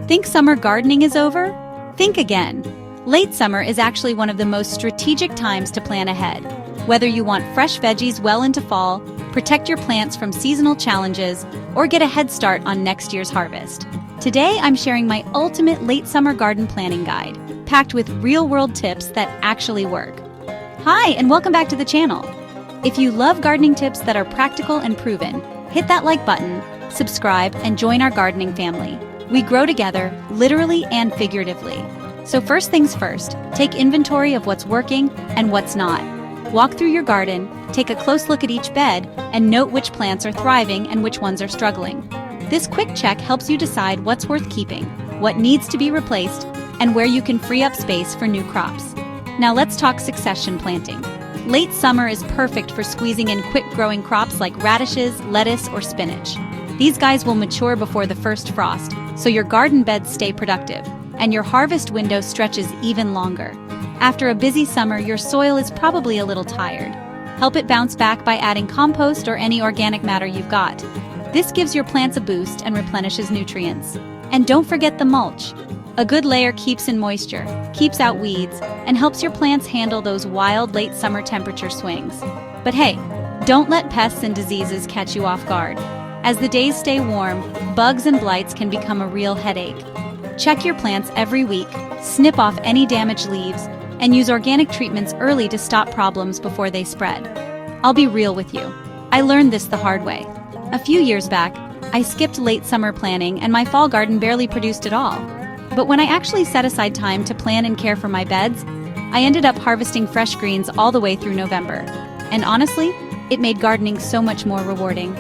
Think summer gardening is over? Think again. Late summer is actually one of the most strategic times to plan ahead. Whether you want fresh veggies well into fall, protect your plants from seasonal challenges, or get a head start on next year's harvest. Today, I'm sharing my ultimate late summer garden planning guide, packed with real-world tips that actually work. Hi, and welcome back to the channel. If you love gardening tips that are practical and proven, hit that like button, subscribe, and join our gardening family. We grow together, literally and figuratively. So first things first, take inventory of what's working and what's not. Walk through your garden, take a close look at each bed, and note which plants are thriving and which ones are struggling. This quick check helps you decide what's worth keeping, what needs to be replaced, and where you can free up space for new crops. Now let's talk succession planting. Late summer is perfect for squeezing in quick-growing crops like radishes, lettuce, or spinach. These guys will mature before the first frost, so your garden beds stay productive, and your harvest window stretches even longer. After a busy summer, your soil is probably a little tired. Help it bounce back by adding compost or any organic matter you've got. This gives your plants a boost and replenishes nutrients. And don't forget the mulch. A good layer keeps in moisture, keeps out weeds, and helps your plants handle those wild late summer temperature swings. But hey, don't let pests and diseases catch you off guard. As the days stay warm, bugs and blights can become a real headache. Check your plants every week, snip off any damaged leaves, and use organic treatments early to stop problems before they spread. I'll be real with you. I learned this the hard way. A few years back, I skipped late summer planning and my fall garden barely produced at all. But when I actually set aside time to plan and care for my beds, I ended up harvesting fresh greens all the way through November. And honestly, it made gardening so much more rewarding.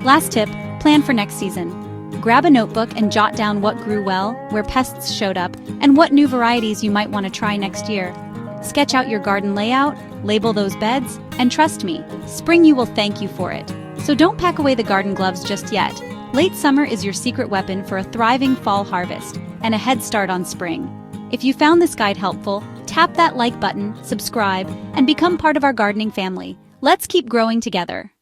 Last tip, plan for next season. Grab a notebook and jot down what grew well, where pests showed up, and what new varieties you might want to try next year. Sketch out your garden layout, label those beds, and trust me, spring you will thank you for it. So don't pack away the garden gloves just yet. Late summer is your secret weapon for a thriving fall harvest and a head start on spring. If you found this guide helpful, tap that like button, subscribe, and become part of our gardening family. Let's keep growing together.